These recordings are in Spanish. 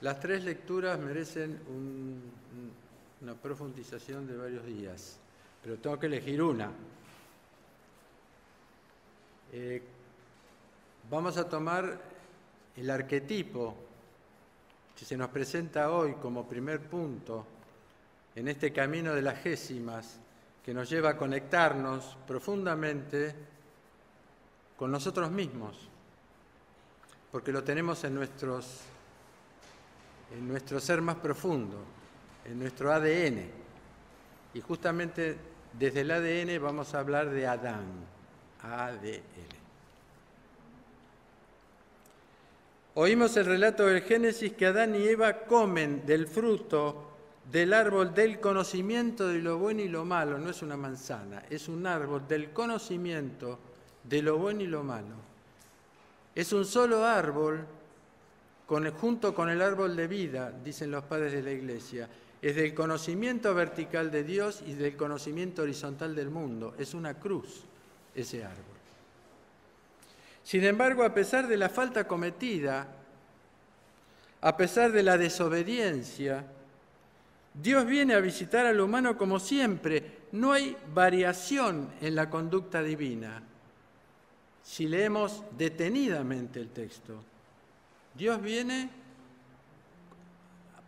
Las tres lecturas merecen una profundización de varios días, pero tengo que elegir una. Vamos a tomar el arquetipo que se nos presenta hoy como primer punto en este camino de las gésimas que nos lleva a conectarnos profundamente con nosotros mismos, porque lo tenemos en nuestro ser más profundo, en nuestro ADN. Y justamente desde el ADN vamos a hablar de Adán, ADN. Oímos el relato del Génesis que Adán y Eva comen del fruto del árbol del conocimiento de lo bueno y lo malo. No es una manzana, es un árbol del conocimiento de lo bueno y lo malo. Es un solo árbol junto con el árbol de vida, dicen los padres de la Iglesia. Es del conocimiento vertical de Dios y del conocimiento horizontal del mundo. Es una cruz ese árbol. Sin embargo, a pesar de la falta cometida, a pesar de la desobediencia, Dios viene a visitar al humano como siempre. No hay variación en la conducta divina. Si leemos detenidamente el texto, Dios viene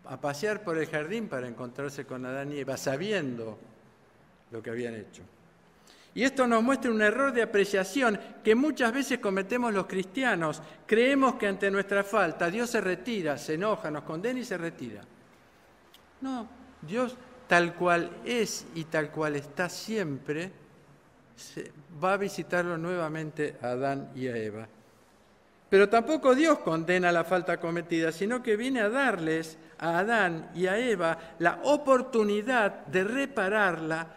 a pasear por el jardín para encontrarse con Adán y Eva, sabiendo lo que habían hecho. Y esto nos muestra un error de apreciación que muchas veces cometemos los cristianos. Creemos que ante nuestra falta Dios se retira, se enoja, nos condena y se retira. No, Dios tal cual es y tal cual está siempre, va a visitarlo nuevamente a Adán y a Eva. Pero tampoco Dios condena la falta cometida, sino que viene a darles a Adán y a Eva la oportunidad de repararla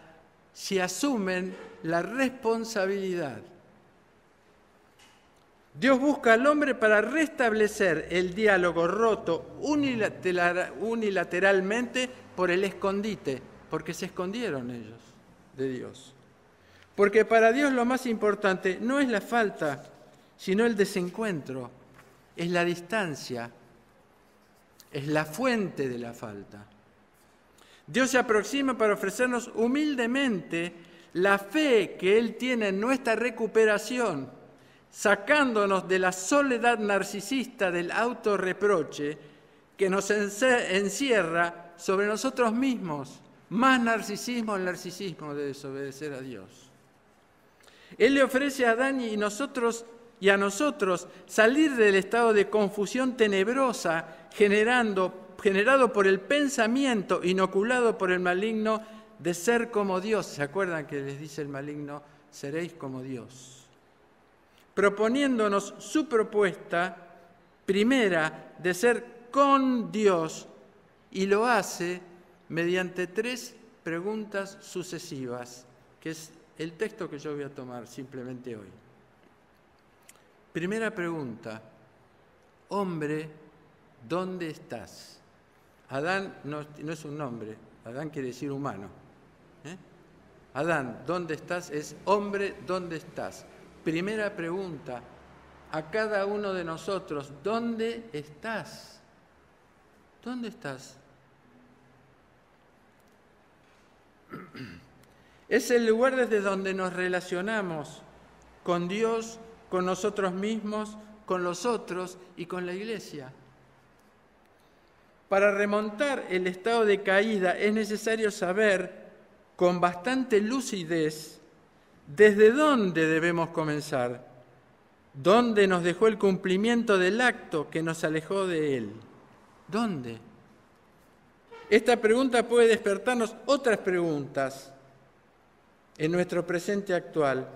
si asumen la responsabilidad. Dios busca al hombre para restablecer el diálogo roto unilateralmente por el escondite, porque se escondieron ellos de Dios. Porque para Dios lo más importante no es la falta, sino el desencuentro, es la distancia, es la fuente de la falta. Dios se aproxima para ofrecernos humildemente la fe que Él tiene en nuestra recuperación, sacándonos de la soledad narcisista del autorreproche que nos encierra sobre nosotros mismos. Más narcisismo, el narcisismo de desobedecer a Dios. Él le ofrece a Adán y a nosotros salir del estado de confusión tenebrosa generado por el pensamiento inoculado por el maligno de ser como Dios. ¿Se acuerdan que les dice el maligno? Seréis como Dios. Proponiéndonos su propuesta primera de ser con Dios, y lo hace mediante 3 preguntas sucesivas, que es el texto que yo voy a tomar simplemente hoy. Primera pregunta: hombre, ¿dónde estás? Adán no es un nombre, Adán quiere decir humano. Adán, ¿dónde estás? Es hombre, ¿dónde estás? Primera pregunta a cada uno de nosotros: ¿dónde estás? ¿Dónde estás? Es el lugar desde donde nos relacionamos con Dios, con nosotros mismos, con los otros y con la Iglesia. Para remontar el estado de caída es necesario saber con bastante lucidez desde dónde debemos comenzar, dónde nos dejó el cumplimiento del acto que nos alejó de Él. ¿Dónde? Esta pregunta puede despertarnos otras preguntas en nuestro presente actual,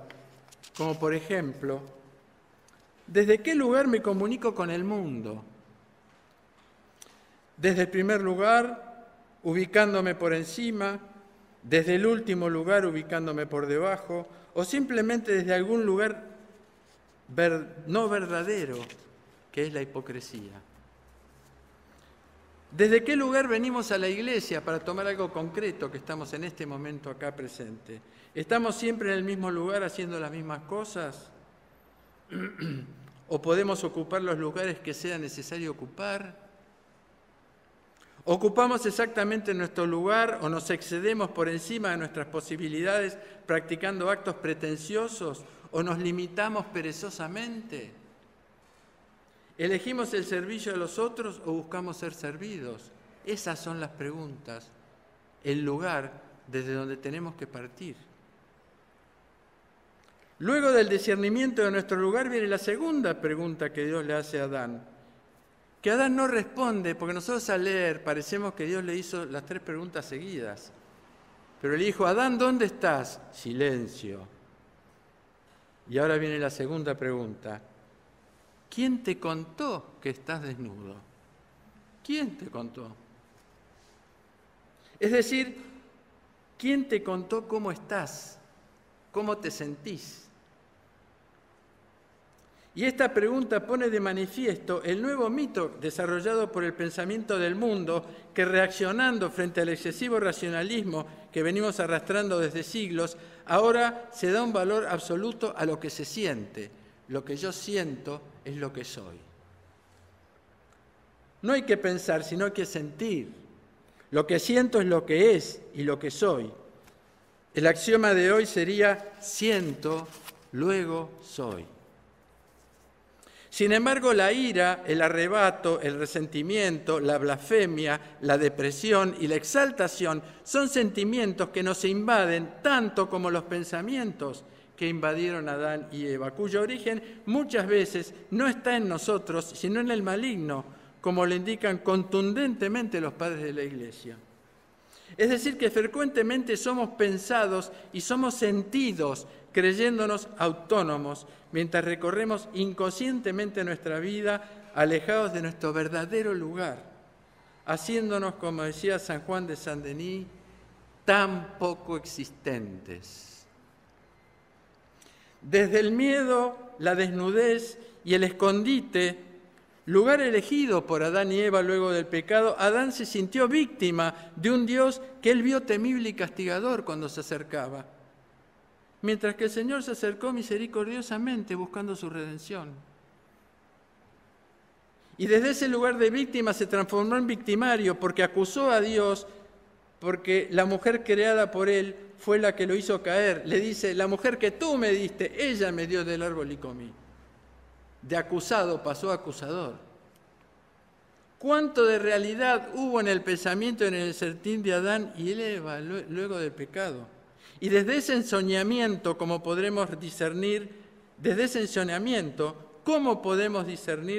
como por ejemplo, ¿desde qué lugar me comunico con el mundo? Desde el primer lugar, ubicándome por encima, desde el último lugar, ubicándome por debajo, o simplemente desde algún lugar no verdadero, que es la hipocresía. ¿Desde qué lugar venimos a la iglesia para tomar algo concreto que estamos en este momento acá presente? ¿Estamos siempre en el mismo lugar haciendo las mismas cosas? ¿O podemos ocupar los lugares que sea necesario ocupar? ¿Ocupamos exactamente nuestro lugar o nos excedemos por encima de nuestras posibilidades practicando actos pretenciosos o nos limitamos perezosamente? ¿Elegimos el servicio a los otros o buscamos ser servidos? Esas son las preguntas, el lugar desde donde tenemos que partir. Luego del discernimiento de nuestro lugar viene la segunda pregunta que Dios le hace a Adán, que Adán no responde, porque nosotros al leer parecemos que Dios le hizo las 3 preguntas seguidas. Pero le dijo, Adán, ¿dónde estás? Silencio. Y ahora viene la segunda pregunta. ¿Quién te contó que estás desnudo? ¿Quién te contó? Es decir, ¿quién te contó cómo estás? ¿Cómo te sentís? Y esta pregunta pone de manifiesto el nuevo mito desarrollado por el pensamiento del mundo que, reaccionando frente al excesivo racionalismo que venimos arrastrando desde siglos, ahora se da un valor absoluto a lo que se siente. Lo que yo siento es lo que soy. No hay que pensar, sino hay que sentir. Lo que siento es lo que es y lo que soy. El axioma de hoy sería siento, luego soy. Sin embargo, la ira, el arrebato, el resentimiento, la blasfemia, la depresión y la exaltación son sentimientos que nos invaden tanto como los pensamientos que invadieron a Adán y Eva, cuyo origen muchas veces no está en nosotros, sino en el maligno, como le indican contundentemente los padres de la Iglesia. Es decir, que frecuentemente somos pensados y somos sentidos creyéndonos autónomos, mientras recorremos inconscientemente nuestra vida alejados de nuestro verdadero lugar, haciéndonos, como decía San Juan de Saint-Denis, tan poco existentes. Desde el miedo, la desnudez y el escondite, lugar elegido por Adán y Eva luego del pecado, Adán se sintió víctima de un Dios que él vio temible y castigador cuando se acercaba, mientras que el Señor se acercó misericordiosamente buscando su redención. Y desde ese lugar de víctima se transformó en victimario porque acusó a Dios, porque la mujer creada por él fue la que lo hizo caer. Le dice, la mujer que tú me diste, ella me dio del árbol y comí. De acusado pasó a acusador. ¿Cuánto de realidad hubo en el pensamiento y en el sentir de Adán y Eva luego del pecado? Y desde ese ensoñamiento, ¿cómo podemos discernir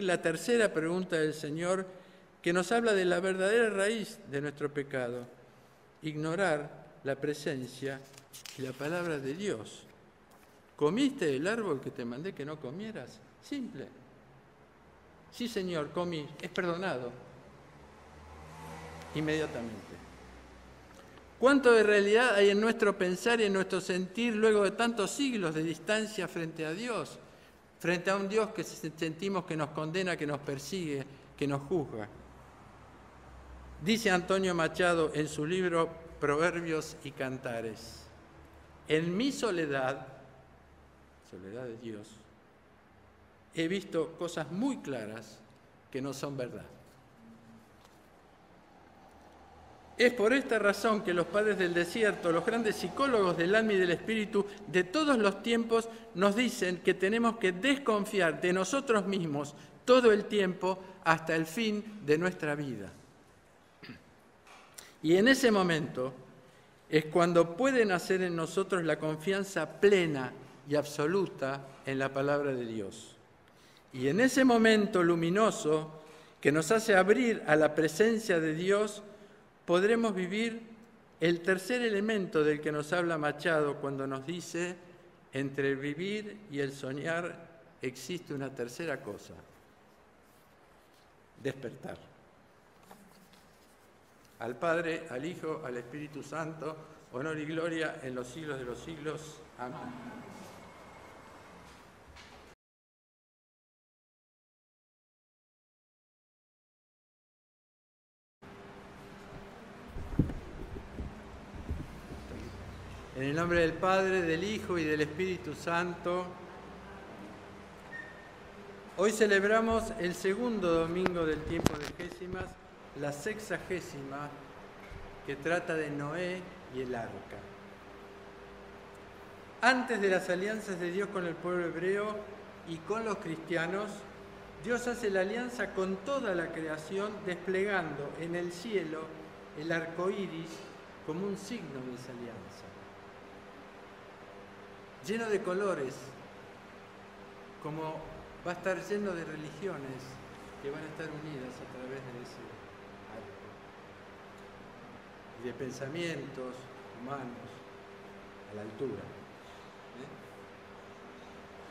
la tercera pregunta del Señor que nos habla de la verdadera raíz de nuestro pecado? Ignorar la presencia y la palabra de Dios. ¿Comiste del árbol que te mandé que no comieras? Simple. Sí, Señor, comí. Es perdonado. Inmediatamente. ¿Cuánto de realidad hay en nuestro pensar y en nuestro sentir luego de tantos siglos de distancia frente a Dios? Frente a un Dios que sentimos que nos condena, que nos persigue, que nos juzga. Dice Antonio Machado en su libro Proverbios y Cantares, en mi soledad, soledad de Dios, he visto cosas muy claras que no son verdad. Es por esta razón que los padres del desierto, los grandes psicólogos del alma y del espíritu de todos los tiempos, nos dicen que tenemos que desconfiar de nosotros mismos todo el tiempo hasta el fin de nuestra vida. Y en ese momento es cuando puede nacer en nosotros la confianza plena y absoluta en la palabra de Dios. Y en ese momento luminoso que nos hace abrir a la presencia de Dios, podremos vivir el tercer elemento del que nos habla Machado cuando nos dice, entre el vivir y el soñar existe una tercera cosa, despertar. Al Padre, al Hijo, al Espíritu Santo, honor y gloria en los siglos de los siglos. Amén. En el nombre del Padre, del Hijo y del Espíritu Santo. Hoy celebramos el segundo domingo del tiempo de Gésimas la 60ª, que trata de Noé y el arca. Antes de las alianzas de Dios con el pueblo hebreo y con los cristianos, Dios hace la alianza con toda la creación, desplegando en el cielo el arco iris como un signo de esa alianza. Lleno de colores, como va a estar lleno de religiones que van a estar unidas a través de ese arco, y de pensamientos humanos a la altura.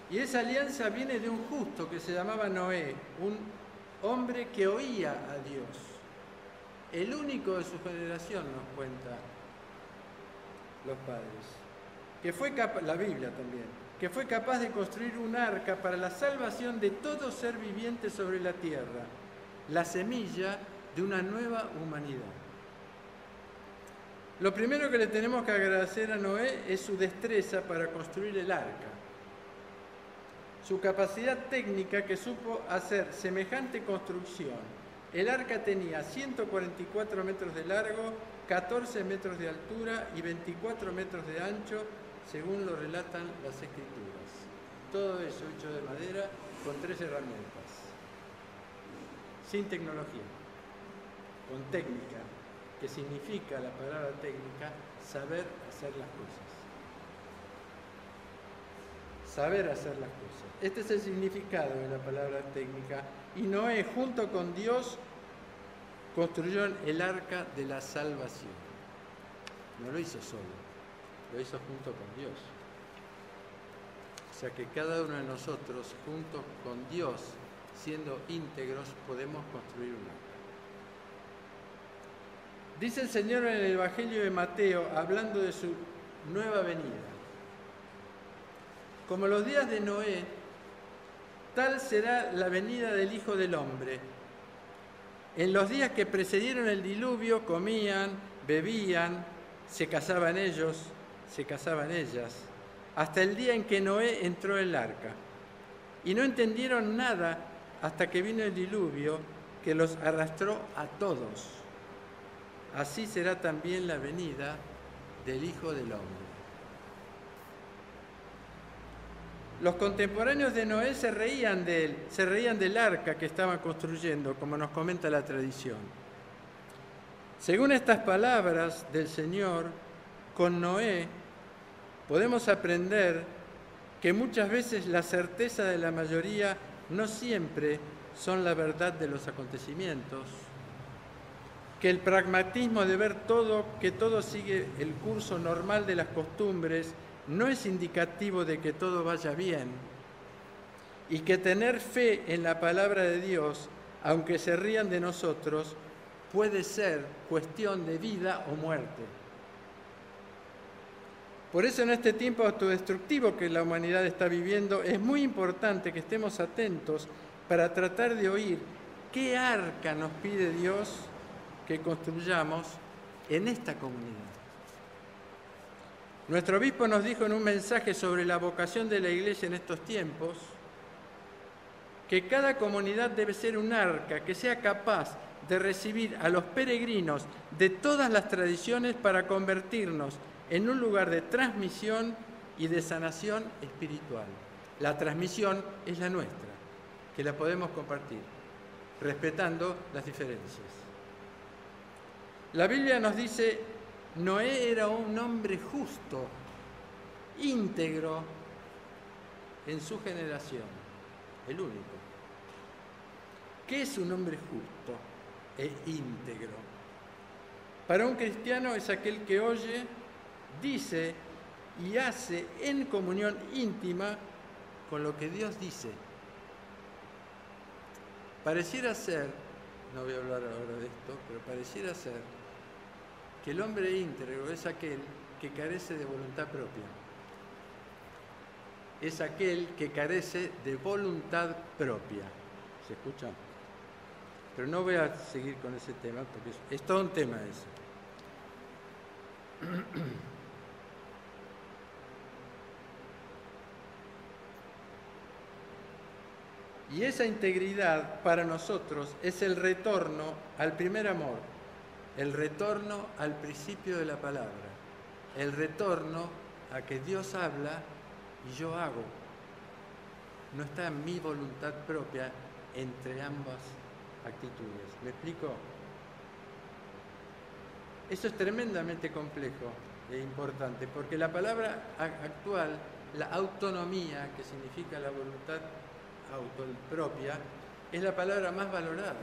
Y esa alianza viene de un justo que se llamaba Noé, un hombre que oía a Dios, el único de su generación, nos cuenta los padres, que fue capaz, la Biblia también, que fue capaz de construir un arca para la salvación de todo ser viviente sobre la tierra, la semilla de una nueva humanidad. Lo primero que le tenemos que agradecer a Noé es su destreza para construir el arca, su capacidad técnica que supo hacer semejante construcción. El arca tenía 144 metros de largo, 14 metros de altura y 24 metros de ancho, según lo relatan las Escrituras. Todo eso hecho de madera con 3 herramientas, sin tecnología, con técnica, que significa la palabra técnica, saber hacer las cosas. Saber hacer las cosas. Este es el significado de la palabra técnica. Y Noé, junto con Dios, construyó el arca de la salvación. No lo hizo solo, lo hizo junto con Dios. O sea que cada uno de nosotros, junto con Dios, siendo íntegros, podemos construir un arca. Dice el Señor en el Evangelio de Mateo, hablando de su nueva venida: como los días de Noé, tal será la venida del Hijo del Hombre. En los días que precedieron el diluvio, comían, bebían, se casaban ellos, se casaban ellas, hasta el día en que Noé entró en el arca. Y no entendieron nada hasta que vino el diluvio que los arrastró a todos. Así será también la venida del Hijo del Hombre. Los contemporáneos de Noé se reían de él, se reían del arca que estaban construyendo, como nos comenta la tradición. Según estas palabras del Señor, con Noé podemos aprender que muchas veces la certeza de la mayoría no siempre son la verdad de los acontecimientos, que el pragmatismo de ver que todo sigue el curso normal de las costumbres no es indicativo de que todo vaya bien, y que tener fe en la palabra de Dios, aunque se rían de nosotros, puede ser cuestión de vida o muerte. Por eso en este tiempo autodestructivo que la humanidad está viviendo, es muy importante que estemos atentos para tratar de oír qué arca nos pide Dios que construyamos en esta comunidad. Nuestro obispo nos dijo en un mensaje sobre la vocación de la Iglesia en estos tiempos que cada comunidad debe ser un arca que sea capaz de recibir a los peregrinos de todas las tradiciones para convertirnos en un lugar de transmisión y de sanación espiritual. La transmisión es la nuestra, que la podemos compartir, respetando las diferencias. La Biblia nos dice: Noé era un hombre justo, íntegro en su generación, el único. ¿Qué es un hombre justo e íntegro? Para un cristiano es aquel que oye, dice y hace en comunión íntima con lo que Dios dice. Pareciera ser, no voy a hablar ahora de esto, pero pareciera ser que el hombre íntegro es aquel que carece de voluntad propia. Es aquel que carece de voluntad propia. ¿Se escucha? Pero no voy a seguir con ese tema porque es todo un tema eso. Y esa integridad para nosotros es el retorno al primer amor, el retorno al principio de la palabra, el retorno a que Dios habla y yo hago. No está mi voluntad propia entre ambas actitudes. ¿Me explico? Eso es tremendamente complejo e importante, porque la palabra actual, la autonomía, que significa la voluntad propia, es la palabra más valorada.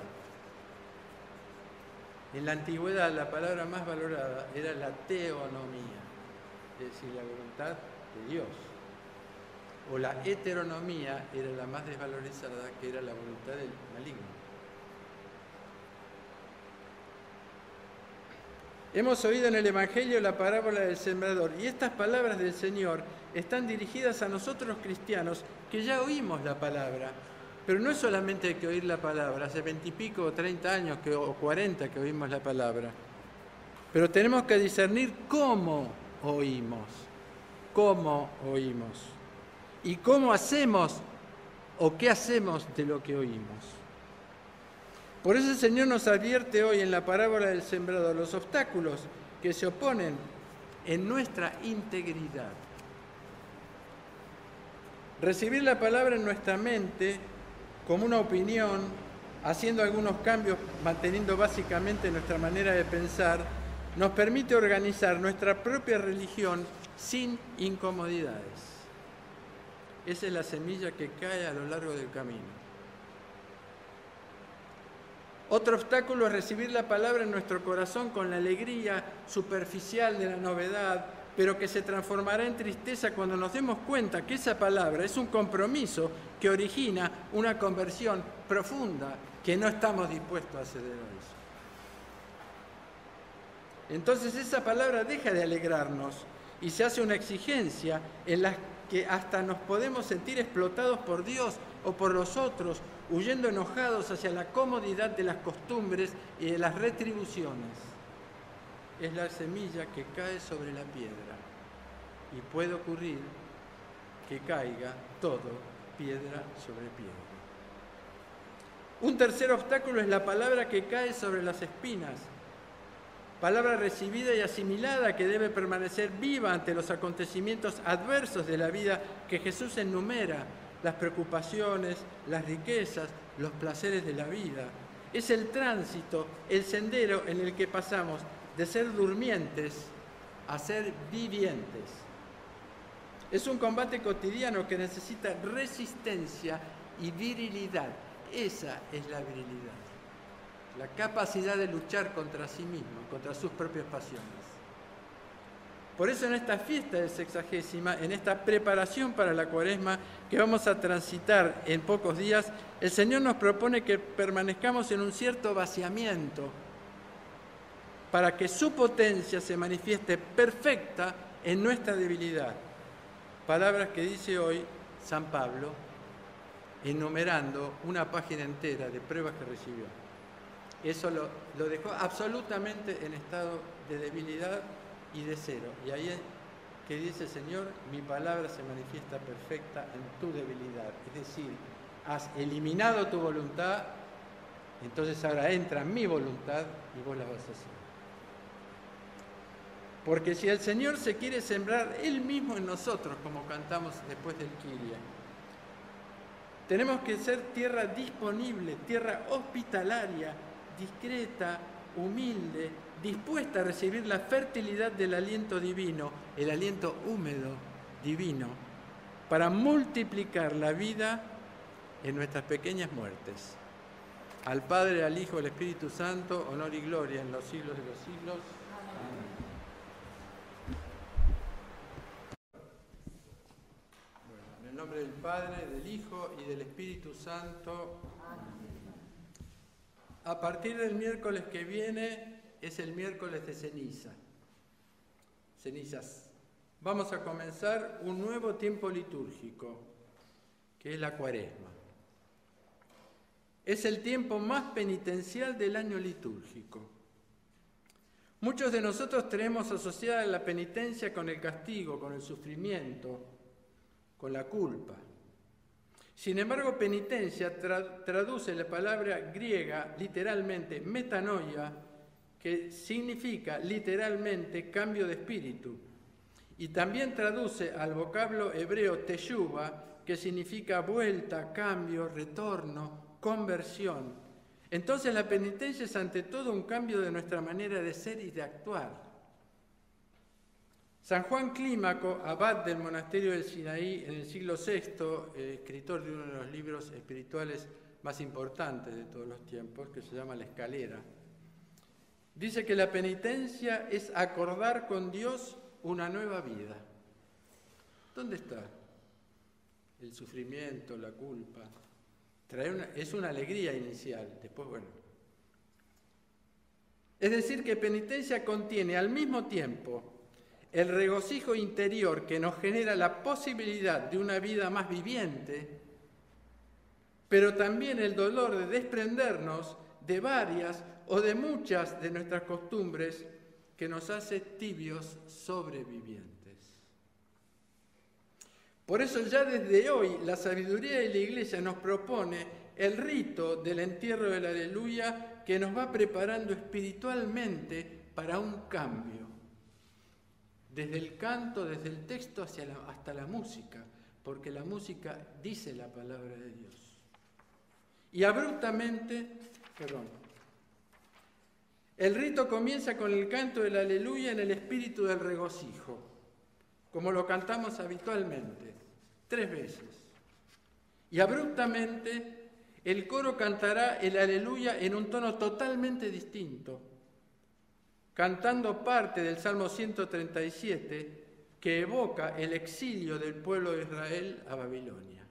En la antigüedad la palabra más valorada era la teonomía, es decir, la voluntad de Dios. O la heteronomía era la más desvalorizada, que era la voluntad del maligno. Hemos oído en el Evangelio la parábola del sembrador, y estas palabras del Señor están dirigidas a nosotros cristianos que ya oímos la palabra. Pero no es solamente que oír la palabra, hace 20 y pico o 30 años o 40 que oímos la palabra. Pero tenemos que discernir cómo oímos y cómo hacemos o qué hacemos de lo que oímos. Por eso el Señor nos advierte hoy en la parábola del sembrador los obstáculos que se oponen en nuestra integridad. Recibir la palabra en nuestra mente como una opinión, haciendo algunos cambios, manteniendo básicamente nuestra manera de pensar, nos permite organizar nuestra propia religión sin incomodidades. Esa es la semilla que cae a lo largo del camino. Otro obstáculo es recibir la palabra en nuestro corazón con la alegría superficial de la novedad, pero que se transformará en tristeza cuando nos demos cuenta que esa palabra es un compromiso que origina una conversión profunda que no estamos dispuestos a acceder a eso. Entonces esa palabra deja de alegrarnos y se hace una exigencia en la que hasta nos podemos sentir explotados por Dios o por los otros, huyendo enojados hacia la comodidad de las costumbres y de las retribuciones. Es la semilla que cae sobre la piedra y puede ocurrir que caiga todo piedra sobre piedra. Un tercer obstáculo es la palabra que cae sobre las espinas, palabra recibida y asimilada que debe permanecer viva ante los acontecimientos adversos de la vida que Jesús enumera, las preocupaciones, las riquezas, los placeres de la vida. Es el tránsito, el sendero en el que pasamos de ser durmientes a ser vivientes. Es un combate cotidiano que necesita resistencia y virilidad. Esa es la virilidad, la capacidad de luchar contra sí mismo, contra sus propias pasiones. Por eso en esta fiesta de Sexagésima, en esta preparación para la Cuaresma que vamos a transitar en pocos días, el Señor nos propone que permanezcamos en un cierto vaciamiento para que su potencia se manifieste perfecta en nuestra debilidad. Palabras que dice hoy San Pablo, enumerando una página entera de pruebas que recibió. Eso lo dejó absolutamente en estado de debilidad y de cero. Y ahí es que dice, Señor, mi palabra se manifiesta perfecta en tu debilidad. Es decir, has eliminado tu voluntad, entonces ahora entra mi voluntad y vos la vas a hacer. Porque si el Señor se quiere sembrar Él mismo en nosotros, como cantamos después del Kyrie, tenemos que ser tierra disponible, tierra hospitalaria, discreta, humilde, dispuesta a recibir la fertilidad del aliento divino, el aliento húmedo divino, para multiplicar la vida en nuestras pequeñas muertes. Al Padre, al Hijo, al Espíritu Santo, honor y gloria en los siglos de los siglos. Amén. Bueno, en el nombre del Padre, del Hijo y del Espíritu Santo. A partir del miércoles que viene es el miércoles de cenizas. Vamos a comenzar un nuevo tiempo litúrgico, que es la Cuaresma. Es el tiempo más penitencial del año litúrgico. Muchos de nosotros tenemos asociada la penitencia con el castigo, con el sufrimiento, con la culpa. Sin embargo, penitencia traduce la palabra griega literalmente metanoia, que significa literalmente cambio de espíritu. Y también traduce al vocablo hebreo teshuva, que significa vuelta, cambio, retorno, conversión. Entonces la penitencia es ante todo un cambio de nuestra manera de ser y de actuar. San Juan Clímaco, abad del monasterio del Sinaí en el siglo VI, escritor de uno de los libros espirituales más importantes de todos los tiempos, que se llama La Escalera, dice que la penitencia es acordar con Dios una nueva vida. ¿Dónde está el sufrimiento, la culpa? Es una alegría inicial, después bueno. Es decir, que penitencia contiene al mismo tiempo el regocijo interior que nos genera la posibilidad de una vida más viviente, pero también el dolor de desprendernos de varias o de muchas de nuestras costumbres que nos hace tibios sobrevivientes. Por eso ya desde hoy la sabiduría de la Iglesia nos propone el rito del entierro del Aleluya que nos va preparando espiritualmente para un cambio. Desde el canto, desde el texto hasta la música, porque la música dice la palabra de Dios. Y abruptamente, el rito comienza con el canto del Aleluya en el espíritu del regocijo, como lo cantamos habitualmente, 3 veces. Y abruptamente el coro cantará el Aleluya en un tono totalmente distinto, cantando parte del Salmo 137 que evoca el exilio del pueblo de Israel a Babilonia.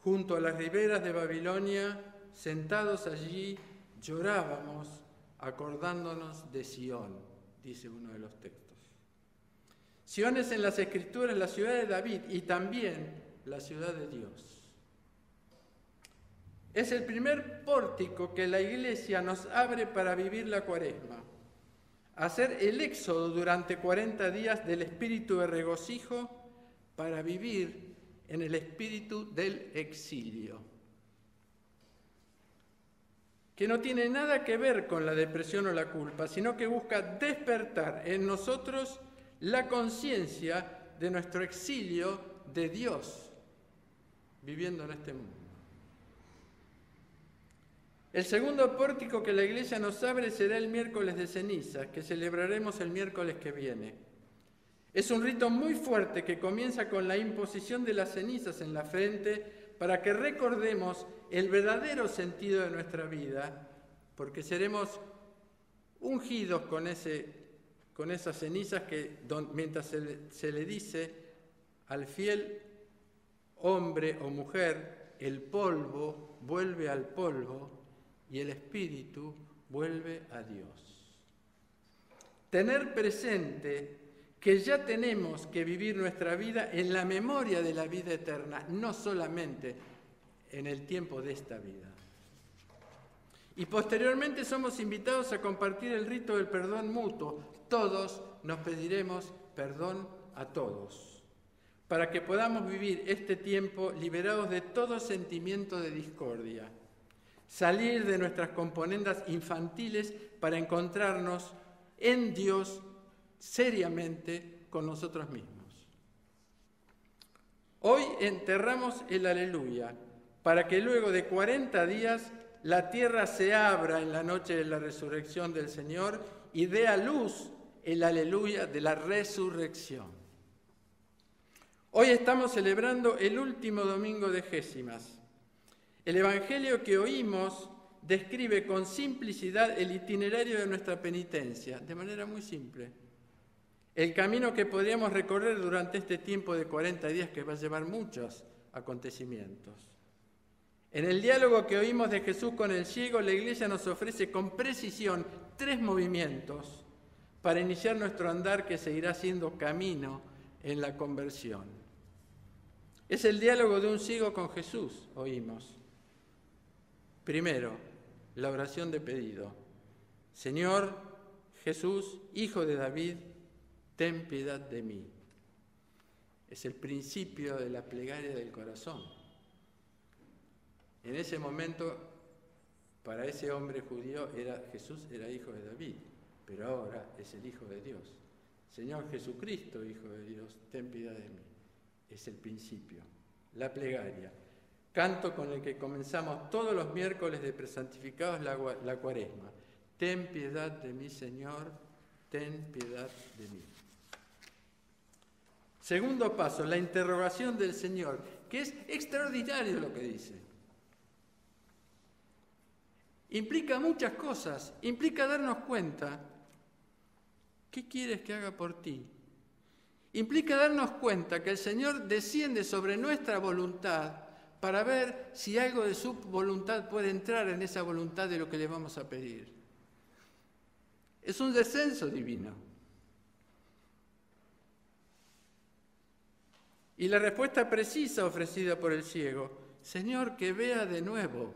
Junto a las riberas de Babilonia, sentados allí, llorábamos acordándonos de Sión, dice uno de los textos. Sión es en las Escrituras la ciudad de David y también la ciudad de Dios. Es el primer pórtico que la Iglesia nos abre para vivir la Cuaresma, hacer el éxodo durante 40 días del espíritu de regocijo para vivir en el espíritu del exilio, que no tiene nada que ver con la depresión o la culpa, sino que busca despertar en nosotros la conciencia de nuestro exilio de Dios, viviendo en este mundo. El segundo pórtico que la Iglesia nos abre será el miércoles de ceniza, que celebraremos el miércoles que viene. Es un rito muy fuerte que comienza con la imposición de las cenizas en la frente para que recordemos el verdadero sentido de nuestra vida, porque seremos ungidos con esas cenizas mientras se le dice al fiel hombre o mujer, el polvo vuelve al polvo y el espíritu vuelve a Dios. Tener presente que ya tenemos que vivir nuestra vida en la memoria de la vida eterna, no solamente en el tiempo de esta vida. Y posteriormente somos invitados a compartir el rito del perdón mutuo. Todos nos pediremos perdón a todos, para que podamos vivir este tiempo liberados de todo sentimiento de discordia, salir de nuestras componendas infantiles para encontrarnos en Dios seriamente con nosotros mismos. Hoy enterramos el Aleluya para que luego de 40 días la tierra se abra en la noche de la resurrección del Señor y dé a luz el Aleluya de la resurrección. Hoy estamos celebrando el último domingo de Gésimas. El Evangelio que oímos describe con simplicidad el itinerario de nuestra penitencia, de manera muy simple. El camino que podríamos recorrer durante este tiempo de 40 días que va a llevar muchos acontecimientos. En el diálogo que oímos de Jesús con el ciego, la Iglesia nos ofrece con precisión 3 movimientos para iniciar nuestro andar que seguirá siendo camino en la conversión. Es el diálogo de un ciego con Jesús, oímos. Primero, la oración de pedido. Señor Jesús, Hijo de David, ten piedad de mí. Es el principio de la plegaria del corazón. En ese momento, para ese hombre judío, Jesús era hijo de David, pero ahora es el Hijo de Dios. Señor Jesucristo, Hijo de Dios, ten piedad de mí. Es el principio, la plegaria. Canto con el que comenzamos todos los miércoles de presantificados la Cuaresma. Ten piedad de mí, Señor, ten piedad de mí. Segundo paso, la interrogación del Señor, que es extraordinario lo que dice. Implica muchas cosas, implica darnos cuenta, ¿qué quieres que haga por ti? Implica darnos cuenta que el Señor desciende sobre nuestra voluntad para ver si algo de su voluntad puede entrar en esa voluntad de lo que le vamos a pedir. Es un descenso divino. Y la respuesta precisa ofrecida por el ciego, Señor, que vea de nuevo,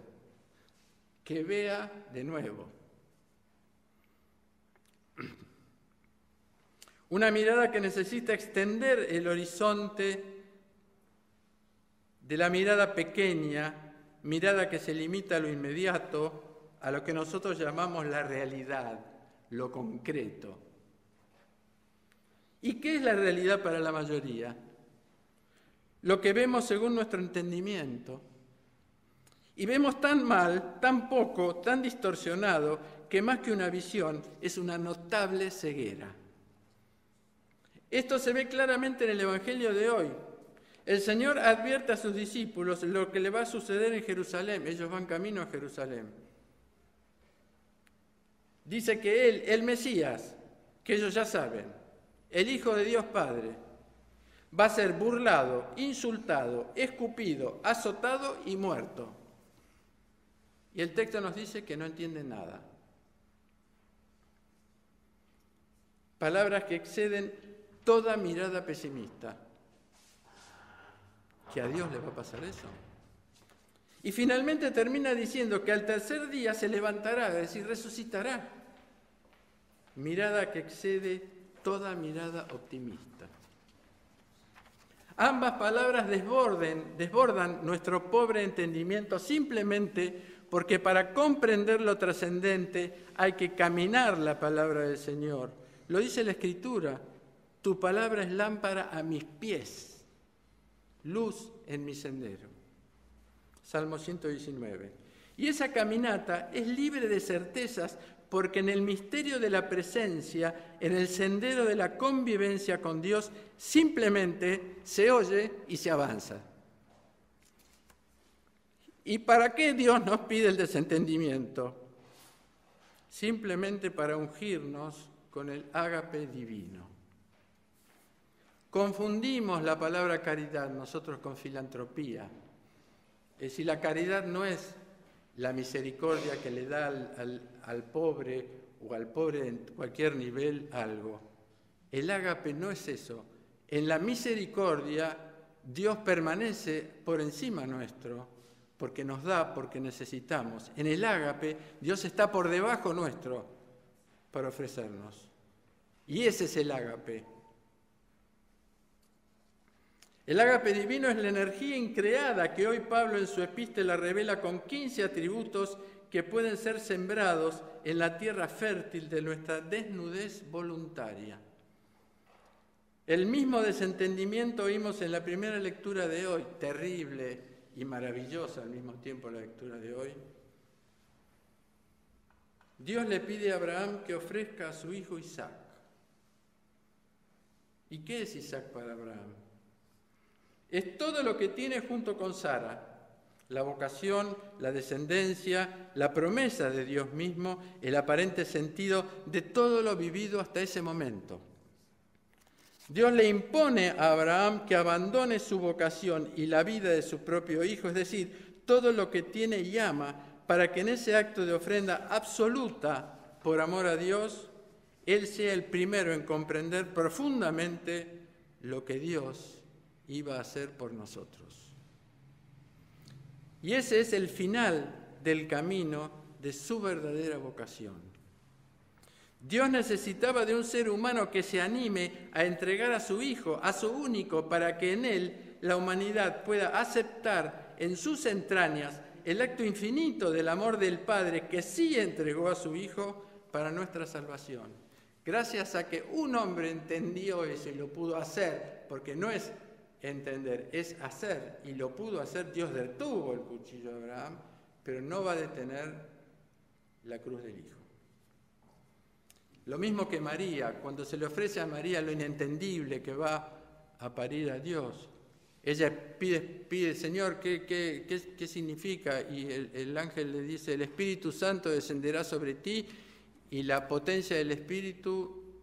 que vea de nuevo. Una mirada que necesita extender el horizonte de la mirada pequeña, mirada que se limita a lo inmediato, a lo que nosotros llamamos la realidad, lo concreto. ¿Y qué es la realidad para la mayoría? Lo que vemos según nuestro entendimiento. Y vemos tan mal, tan poco, tan distorsionado, que más que una visión es una notable ceguera. Esto se ve claramente en el Evangelio de hoy. El Señor advierte a sus discípulos lo que le va a suceder en Jerusalén. Ellos van camino a Jerusalén. Dice que Él, el Mesías, que ellos ya saben, el Hijo de Dios Padre, va a ser burlado, insultado, escupido, azotado y muerto. Y el texto nos dice que no entienden nada. Palabras que exceden toda mirada pesimista. ¿Que a Dios le va a pasar eso? Y finalmente termina diciendo que al tercer día se levantará, es decir, resucitará. Mirada que excede toda mirada optimista. Ambas palabras desbordan nuestro pobre entendimiento simplemente porque para comprender lo trascendente hay que caminar la palabra del Señor. Lo dice la Escritura, tu palabra es lámpara a mis pies, luz en mi sendero. Salmo 119. Y esa caminata es libre de certezas porque en el misterio de la presencia, en el sendero de la convivencia con Dios, simplemente se oye y se avanza. ¿Y para qué Dios nos pide el desentendimiento? Simplemente para ungirnos con el ágape divino. Confundimos la palabra caridad nosotros con filantropía. Es decir, la caridad no es la misericordia que le da al pobre o al pobre en cualquier nivel algo. El ágape no es eso. En la misericordia Dios permanece por encima nuestro, porque nos da, porque necesitamos. En el ágape Dios está por debajo nuestro para ofrecernos. Y ese es el ágape. El ágape divino es la energía increada que hoy Pablo en su epístola revela con 15 atributos que pueden ser sembrados en la tierra fértil de nuestra desnudez voluntaria. El mismo desentendimiento oímos en la primera lectura de hoy, terrible y maravillosa al mismo tiempo la lectura de hoy. Dios le pide a Abraham que ofrezca a su hijo Isaac. ¿Y qué es Isaac para Abraham? Es todo lo que tiene junto con Sara, la vocación, la descendencia, la promesa de Dios mismo, el aparente sentido de todo lo vivido hasta ese momento. Dios le impone a Abraham que abandone su vocación y la vida de su propio hijo, es decir, todo lo que tiene y ama, para que en ese acto de ofrenda absoluta por amor a Dios, él sea el primero en comprender profundamente lo que Dios iba a hacer por nosotros. Y ese es el final del camino de su verdadera vocación. Dios necesitaba de un ser humano que se anime a entregar a su Hijo, a su único, para que en él la humanidad pueda aceptar en sus entrañas el acto infinito del amor del Padre que sí entregó a su Hijo para nuestra salvación. Gracias a que un hombre entendió eso y lo pudo hacer, porque no es entender, es hacer, y lo pudo hacer, Dios detuvo el cuchillo de Abraham, pero no va a detener la cruz del Hijo. Lo mismo que María, cuando se le ofrece a María lo inentendible que va a parir a Dios. Ella pide Señor, ¿qué significa? Y el ángel le dice, el Espíritu Santo descenderá sobre ti y la potencia del Espíritu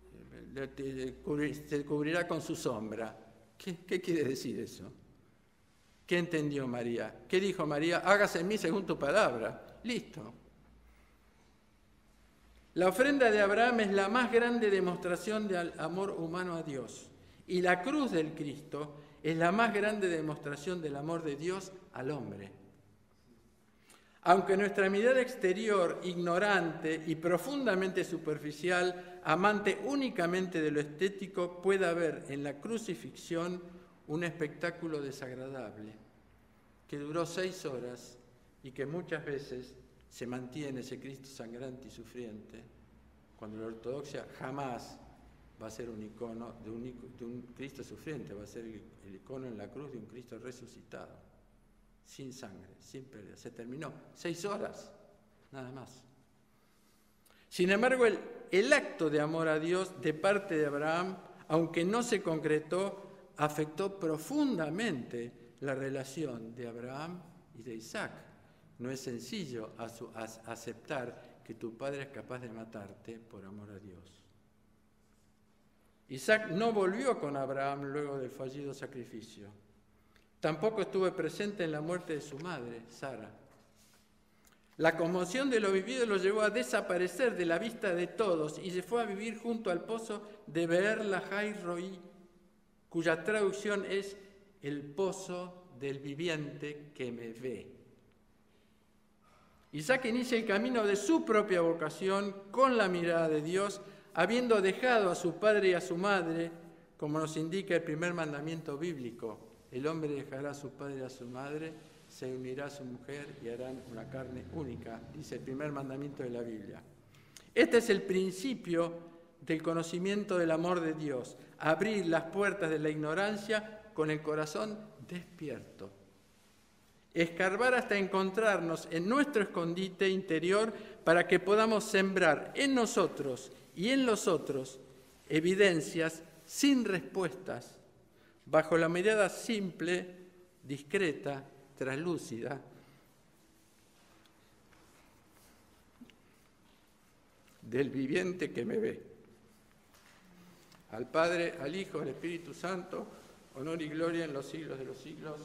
te cubrirá con su sombra. ¿Qué quiere decir eso? ¿Qué entendió María? ¿Qué dijo María? Hágase en mí según tu palabra. Listo. La ofrenda de Abraham es la más grande demostración de amor humano a Dios. Y la cruz del Cristo es la más grande demostración del amor de Dios al hombre. Aunque nuestra mirada exterior, ignorante y profundamente superficial, amante únicamente de lo estético, pueda ver en la crucifixión un espectáculo desagradable, que duró 6 horas y que muchas veces se mantiene ese Cristo sangrante y sufriente, cuando la ortodoxia jamás va a ser un icono de un Cristo sufriente, va a ser el icono en la cruz de un Cristo resucitado, sin sangre, sin pérdida. Se terminó, 6 horas, nada más. Sin embargo, el acto de amor a Dios de parte de Abraham, aunque no se concretó, afectó profundamente la relación de Abraham y de Isaac. No es sencillo aceptar que tu padre es capaz de matarte por amor a Dios. Isaac no volvió con Abraham luego del fallido sacrificio. Tampoco estuvo presente en la muerte de su madre, Sara. La conmoción de lo vivido lo llevó a desaparecer de la vista de todos y se fue a vivir junto al pozo de Beer Lahai Roi, cuya traducción es el pozo del viviente que me ve. Isaac inicia el camino de su propia vocación con la mirada de Dios, habiendo dejado a su padre y a su madre, como nos indica el primer mandamiento bíblico. El hombre dejará a su padre y a su madre, se unirá a su mujer y harán una carne única, dice el primer mandamiento de la Biblia. Este es el principio del conocimiento del amor de Dios, abrir las puertas de la ignorancia con el corazón despierto. Escarbar hasta encontrarnos en nuestro escondite interior para que podamos sembrar en nosotros y en los otros evidencias sin respuestas, bajo la mirada simple, discreta, translúcida del viviente que me ve. Al Padre, al Hijo, al Espíritu Santo, honor y gloria en los siglos de los siglos.